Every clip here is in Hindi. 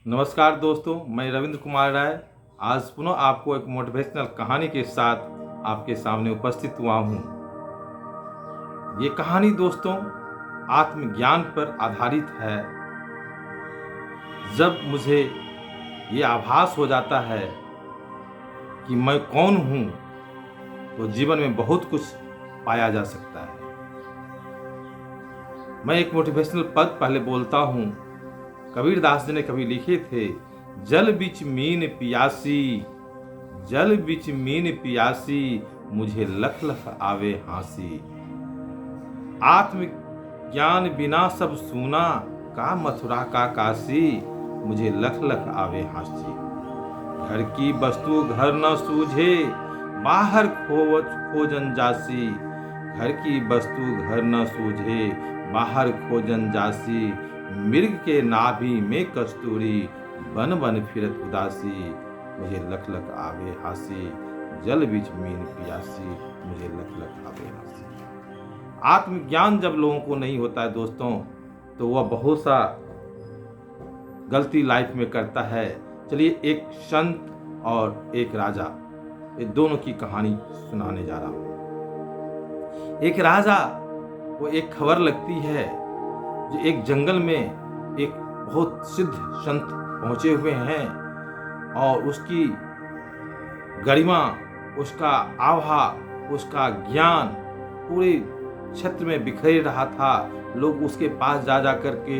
नमस्कार दोस्तों, मैं रविंद्र कुमार राय आज पुनः आपको एक मोटिवेशनल कहानी के साथ आपके सामने उपस्थित हुआ हूँ। ये कहानी दोस्तों आत्मज्ञान पर आधारित है। जब मुझे ये आभास हो जाता है कि मैं कौन हूँ, तो जीवन में बहुत कुछ पाया जा सकता है। मैं एक मोटिवेशनल पद पहले बोलता हूँ। कबीरदास जी ने कभी लिखे थे, जल बिच मीन पियासी, जल बिच मीन पियासी, मुझे लख लख आवे हांसी। आत्म ज्ञान बिना सब सूना, का मथुरा का काशी, मुझे लख लख आवे हांसी। घर की वस्तु घर न सूझे, बाहर खोजन जासी। घर की वस्तु घर न सूझे, बाहर खोजन जासी। मृग के नाभि में कस्तूरी, बन बन फिरत उदासी, मुझे लख लख आवे हासी। जल बिच मीन पियासी, मुझे लख लख आवे हासी। आत्मज्ञान जब लोगों को नहीं होता है दोस्तों, तो वह बहुत सा गलती लाइफ में करता है। चलिए एक संत और एक राजा, ये दोनों की कहानी सुनाने जा रहा हूं। एक राजा को एक खबर लगती है जो एक जंगल में एक बहुत सिद्ध संत पहुंचे हुए हैं और उसकी गरिमा, उसका आभा, उसका ज्ञान पूरे क्षेत्र में बिखर रहा था। लोग उसके पास जा करके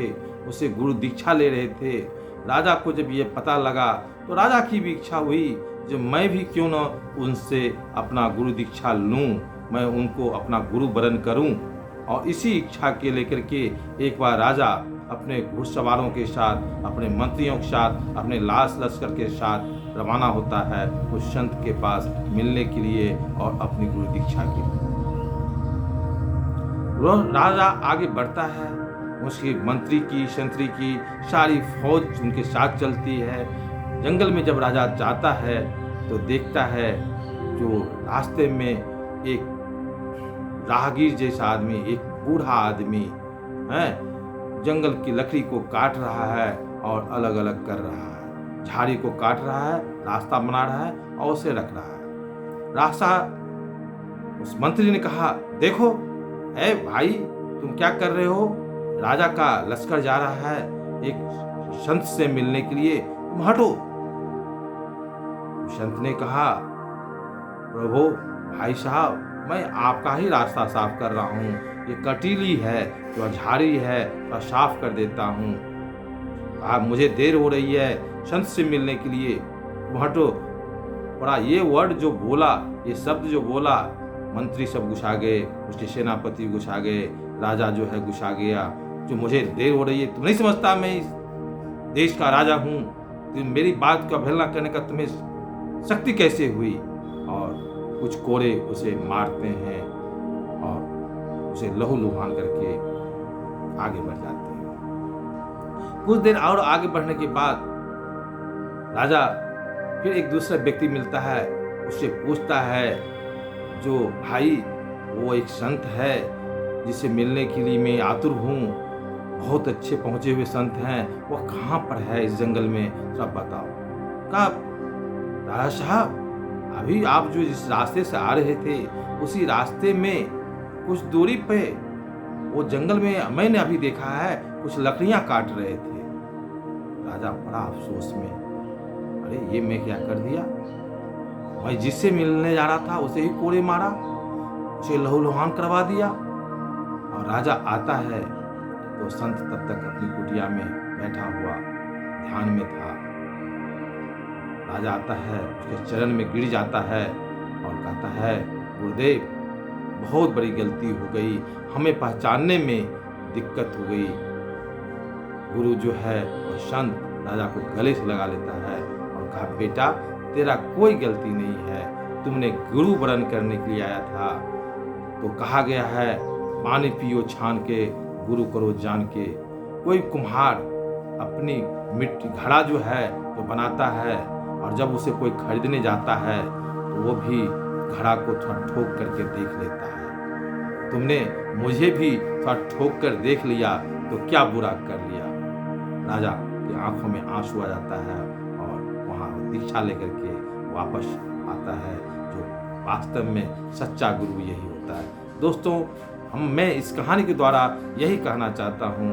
उसे गुरु दीक्षा ले रहे थे। राजा को जब ये पता लगा तो राजा की भी इच्छा हुई जो मैं भी क्यों न उनसे अपना गुरु दीक्षा लूं, मैं उनको अपना गुरु वरण करूं। और इसी इच्छा के लेकर के एक बार राजा अपने घुड़सवारों के साथ, अपने मंत्रियों के साथ, अपने लाश लश्कर के साथ रवाना होता है उस संत के पास मिलने के लिए और अपनी गुरु दीक्षा के लिए। राजा आगे बढ़ता है, उसकी मंत्री की संतरी की सारी फौज उनके साथ चलती है। जंगल में जब राजा जाता है तो देखता है जो रास्ते में एक राहगीर जैसा आदमी, एक बूढ़ा आदमी है, जंगल की लकड़ी को काट रहा है और अलग अलग कर रहा है। झाड़ी को काट रहा है, रास्ता बना रहा है और उसे रख रहा है। रास्ता उस मंत्री ने कहा, देखो ए भाई, तुम क्या कर रहे हो? राजा का लश्कर जा रहा है एक संत से मिलने के लिए, तुम हटो। संत ने कहा, प्रभु भाई साहब, मैं आपका ही रास्ता साफ कर रहा हूँ। ये कटीली है, तो झाड़ी है, तो साफ कर देता हूँ। कहा, मुझे देर हो रही है संत से मिलने के लिए, तुम हटो। बड़ा ये वर्ड जो बोला, ये शब्द जो बोला, मंत्री सब गुस्सा गए, उसके सेनापति गुस्सा गए, राजा जो है गुस्सा गया। जो मुझे देर हो रही है, तुम नहीं समझता मैं इस देश का राजा हूँ? तुम मेरी बात का अवहेलना करने का तुम्हें शक्ति कैसे हुई? और कुछ कोड़े उसे मारते हैं और उसे लहूलुहान करके आगे बढ़ जाते हैं। कुछ देर और आगे बढ़ने के बाद राजा फिर एक दूसरा व्यक्ति मिलता है, उससे पूछता है, जो भाई वो एक संत है जिसे मिलने के लिए मैं आतुर हूँ, बहुत अच्छे पहुँचे हुए संत हैं, वह कहाँ पर है इस जंगल में, सब बताओ। कहा, राजा साहब, अभी आप जो जिस रास्ते से आ रहे थे उसी रास्ते में कुछ दूरी पे वो जंगल में मैंने अभी देखा है कुछ लकड़ियां काट रहे थे। राजा बड़ा अफसोस में, अरे ये मैं क्या कर दिया? मैं जिससे मिलने जा रहा था उसे ही कोड़े मारा, उसे लहूलुहान करवा दिया। और राजा आता है तो संत तब तक अपनी कुटिया में बैठा हुआ ध्यान में था। राजा आता है, उसके चरण में गिर जाता है और कहता है, गुरुदेव बहुत बड़ी गलती हो गई, हमें पहचानने में दिक्कत हो गई। गुरु जो है वो संत राजा को गले से लगा लेता है और कहा, बेटा तेरा कोई गलती नहीं है, तुमने गुरु वरण करने के लिए आया था। तो कहा गया है, पानी पियो छान के, गुरु करो जान के। कोई कुम्हार अपनी मिट्टी घड़ा जो है तो बनाता है और जब उसे कोई खरीदने जाता है तो वो भी घड़ा को थोड़ा ठोक करके देख लेता है। तुमने मुझे भी थोड़ा ठोक कर देख लिया तो क्या बुरा कर लिया? राजा कि आंखों में आंसू आ जाता है और वहाँ दीक्षा लेकर के वापस आता है। जो वास्तव में सच्चा गुरु यही होता है। दोस्तों, मैं इस कहानी के द्वारा यही कहना चाहता हूँ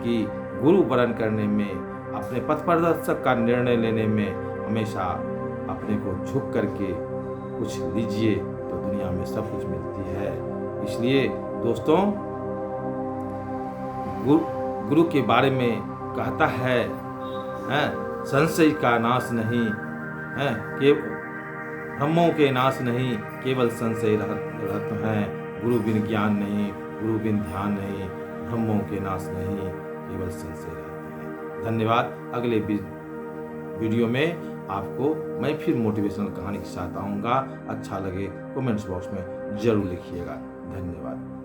कि गुरु वरण करने में, अपने पथ प्रदर्शक का निर्णय लेने में हमेशा अपने को झुक करके कुछ लीजिए तो दुनिया में सब कुछ मिलती है। इसलिए दोस्तों, गुरु के बारे में कहता है, संशय का नाश नहीं है, के ब्रह्मों के नाश नहीं, केवल संशय रहत हैं। गुरु बिन ज्ञान नहीं, गुरु बिन ध्यान नहीं, ब्रह्मों के नाश नहीं, केवल संशय रहते हैं। धन्यवाद। अगले वीडियो में आपको मैं फिर मोटिवेशनल कहानी के साथ आऊँगा। अच्छा लगे कमेंट्स बॉक्स में जरूर लिखिएगा। धन्यवाद।